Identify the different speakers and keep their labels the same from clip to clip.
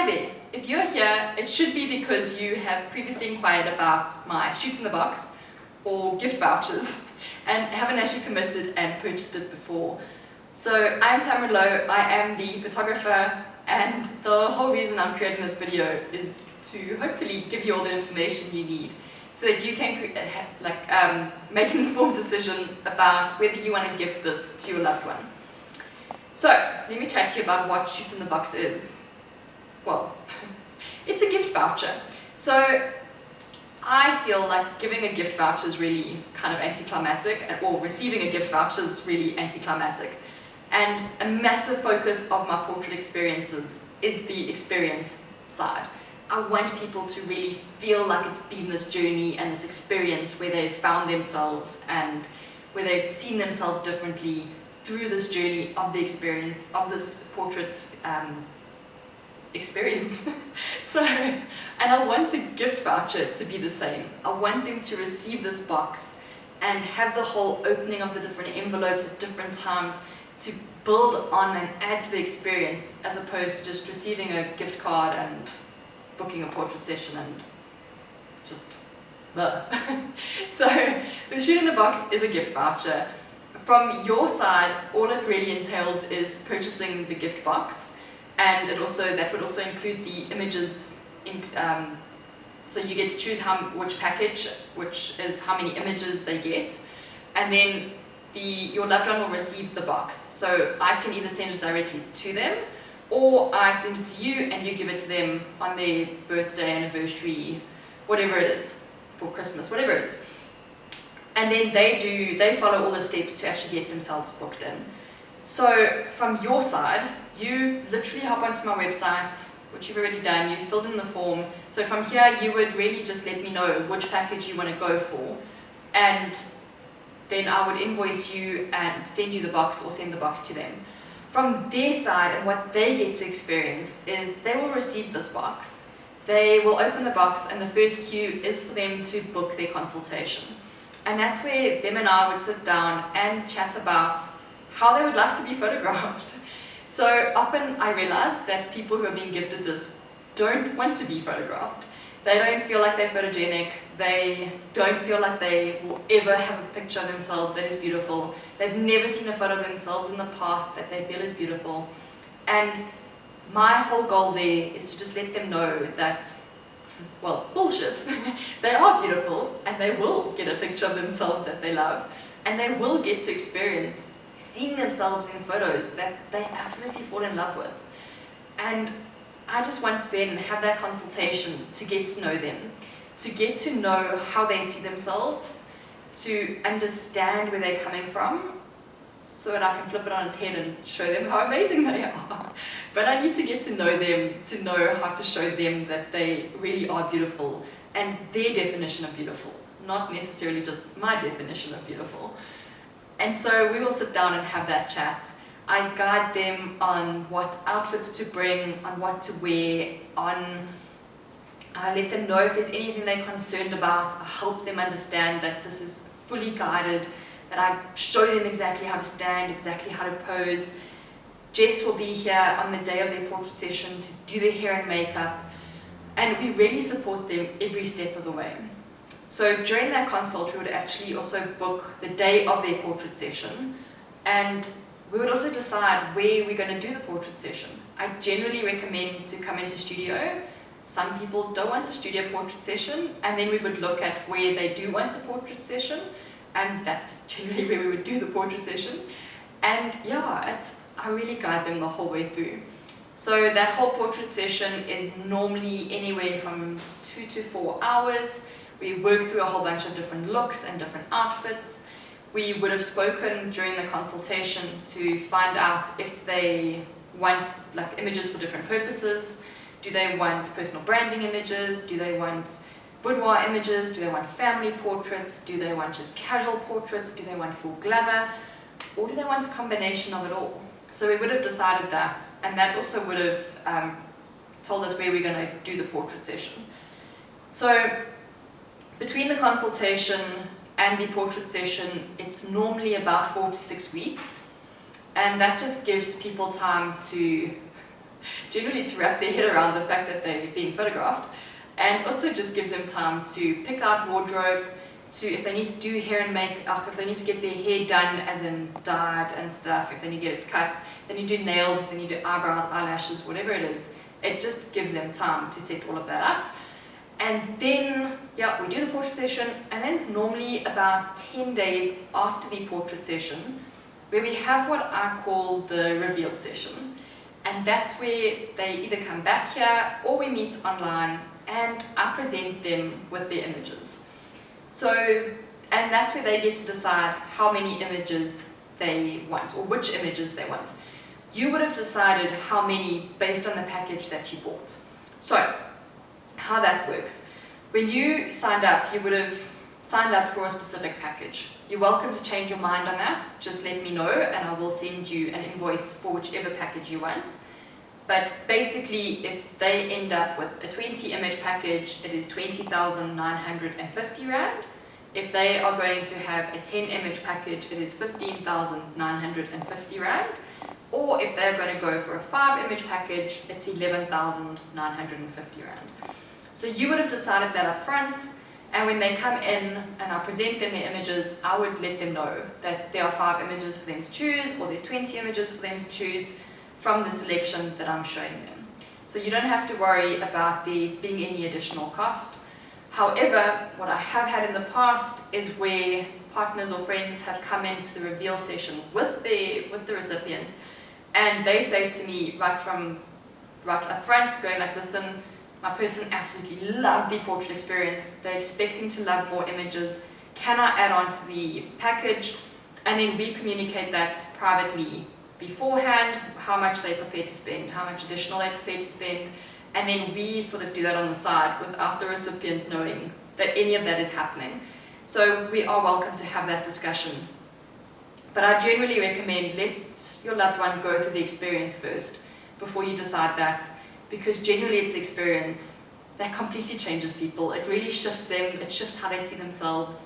Speaker 1: Hi there, if you're here, it should be because you have previously inquired about my shoot in the box or gift vouchers and haven't actually committed and purchased it before. So I'm Tamara Lowe, I am the photographer, and the whole reason I'm creating this video is to hopefully give you all the information you need so that you can make an informed decision about whether you want to gift this to your loved one. So let me chat to you about what shoot in the box is. Well, it's a gift voucher. So I feel like giving a gift voucher is really kind of anticlimactic, or receiving a gift voucher is really anticlimactic. And a massive focus of my portrait experiences is the experience side. I want people to really feel like it's been this journey and this experience where they've found themselves and where they've seen themselves differently through this journey of the experience of this portrait experience. And I want the gift voucher to be the same. I want them to receive this box and have the whole opening of the different envelopes at different times to build on and add to the experience, as opposed to just receiving a gift card and booking a portrait session and just So the shoot in the box is a gift voucher. From your side, all it really entails is purchasing the gift box, and that would also include the images. So you get to choose which package, which is how many images they get, and then your loved one will receive the box. So I can either send it directly to them, or I send it to you and you give it to them on their birthday, anniversary, whatever it is, for Christmas, whatever it is. And then they follow all the steps to actually get themselves booked in. So from your side, you literally hop onto my website, which you've already done, you've filled in the form. So from here, you would really just let me know which package you want to go for, and then I would invoice you and send you the box, or send the box to them. From their side, and what they get to experience is they will receive this box. They will open the box, and the first cue is for them to book their consultation. And that's where them and I would sit down and chat about how they would like to be photographed. So often I realize that people who are being gifted this don't want to be photographed. They don't feel like they're photogenic. They don't feel like they will ever have a picture of themselves that is beautiful. They've never seen a photo of themselves in the past that they feel is beautiful. And my whole goal there is to just let them know that, well, bullshit. They are beautiful, and they will get a picture of themselves that they love, and they will get to experience seeing themselves in photos that they absolutely fall in love with. And I just want to then have that consultation to get to know them, to get to know how they see themselves, to understand where they're coming from, so that I can flip it on its head and show them how amazing they are. But I need to get to know them, to know how to show them that they really are beautiful, and their definition of beautiful, not necessarily just my definition of beautiful. And so we will sit down and have that chat. I guide them on what outfits to bring, on what to wear, I let them know if there's anything they're concerned about. I help them understand that this is fully guided, that I show them exactly how to stand, exactly how to pose. Jess will be here on the day of their portrait session to do their hair and makeup, and we really support them every step of the way. So during that consult, we would actually also book the day of their portrait session, and we would also decide where we're going to do the portrait session. I generally recommend to come into studio. Some people don't want a studio portrait session, and then we would look at where they do want a portrait session, and that's generally where we would do the portrait session. And yeah, I really guide them the whole way through. So that whole portrait session is normally anywhere from 2 to 4 hours. We work through a whole bunch of different looks and different outfits. We would have spoken during the consultation to find out if they want images for different purposes. Do they want personal branding images? Do they want boudoir images? Do they want family portraits? Do they want just casual portraits? Do they want full glamour? Or do they want a combination of it all? So we would have decided that, and that also would have told us where we're going to do the portrait session. So between the consultation and the portrait session, it's normally about 4 to 6 weeks, and that just gives people time to generally to wrap their head around the fact that they're being photographed, and also just gives them time to pick out wardrobe, to if they need to do hair and makeup, if they need to get their hair done as in dyed and stuff, if they need to get it cut, if they need to do nails, if they need to do eyebrows, eyelashes, whatever it is, it just gives them time to set all of that up. And then, yeah, we do the portrait session, and then it's normally about 10 days after the portrait session where we have what I call the reveal session. And that's where they either come back here or we meet online and I present them with their images. So, and that's where they get to decide how many images they want or which images they want. You would have decided how many based on the package that you bought. So, how that works. When you signed up, you would have signed up for a specific package. You're welcome to change your mind on that. Just let me know and I will send you an invoice for whichever package you want. But basically, if they end up with a 20 image package, it is 20,950 Rand. If they are going to have a 10 image package, it is 15,950 Rand. Or if they're going to go for a 5 image package, it's 11,950 Rand. So you would have decided that up front, and when they come in and I present them their images, I would let them know that there are 5 images for them to choose, or there's 20 images for them to choose from the selection that I'm showing them. So you don't have to worry about there being any additional cost. However, what I have had in the past is where partners or friends have come into the reveal session with the recipient, and they say to me right up front, going like, listen, my person absolutely loved the portrait experience, they're expecting to love more images, can I add on to the package? And then we communicate that privately beforehand, how much they're prepared to spend, how much additional they're prepared to spend, and then we sort of do that on the side without the recipient knowing that any of that is happening. So we are welcome to have that discussion. But I generally recommend let your loved one go through the experience first before you decide that, because generally it's the experience that completely changes people. It really shifts them, it shifts how they see themselves.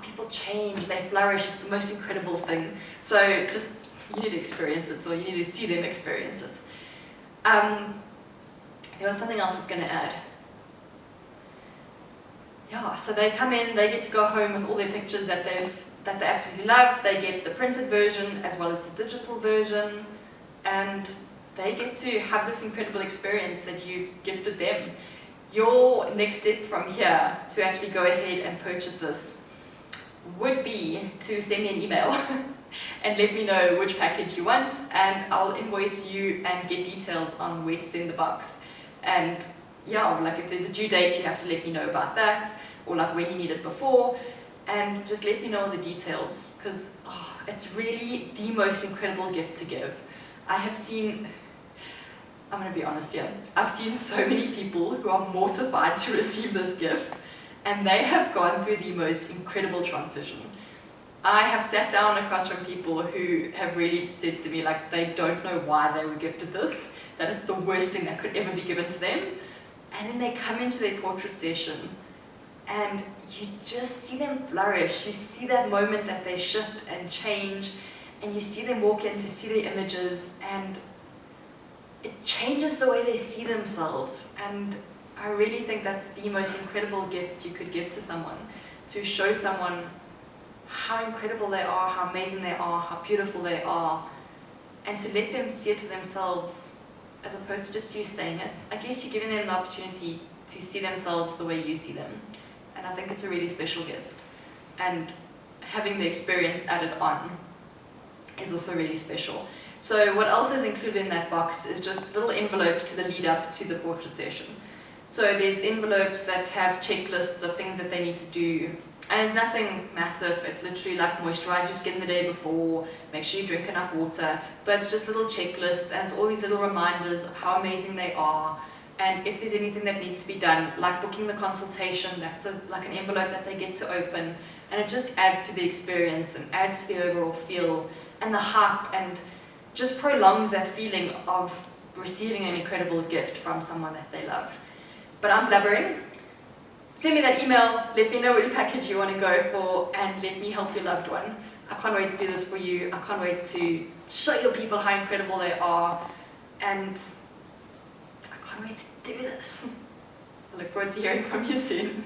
Speaker 1: People change, they flourish, it's the most incredible thing. So just, you need to experience it, or you need to see them experience it. There was something else I was going to add. Yeah, so they come in, they get to go home with all their pictures that they absolutely love. They get the printed version as well as the digital version, and they get to have this incredible experience that you've gifted them. Your next step from here to actually go ahead and purchase this would be to send me an email and let me know which package you want, and I'll invoice you and get details on where to send the box. And yeah, like if there's a due date, you have to let me know about that, or like when you need it before, and just let me know all the details, because it's really the most incredible gift to give. I'm going to be honest here, I've seen so many people who are mortified to receive this gift, and they have gone through the most incredible transition. I have sat down across from people who have really said to me like they don't know why they were gifted this, that it's the worst thing that could ever be given to them, and then they come into their portrait session and you just see them flourish. You see that moment that they shift and change, and you see them walk in to see their images, and it changes the way they see themselves. And I really think that's the most incredible gift you could give to someone, to show someone how incredible they are, how amazing they are, how beautiful they are, and to let them see it for themselves as opposed to just you saying it. I guess you're giving them the opportunity to see themselves the way you see them, and I think it's a really special gift. And having the experience added on is also really special. So what else is included in that box is just little envelopes to the lead up to the portrait session. So there's envelopes that have checklists of things that they need to do, and it's nothing massive. It's literally like moisturize your skin the day before, make sure you drink enough water, but it's just little checklists, and it's all these little reminders of how amazing they are, and if there's anything that needs to be done, like booking the consultation, that's like an envelope that they get to open, and it just adds to the experience and adds to the overall feel and the hype, and just prolongs that feeling of receiving an incredible gift from someone that they love. But I'm blabbering. Send me that email, let me know which package you want to go for, and let me help your loved one. I can't wait to do this for you. I can't wait to show your people how incredible they are, And I can't wait to do this. I look forward to hearing from you soon.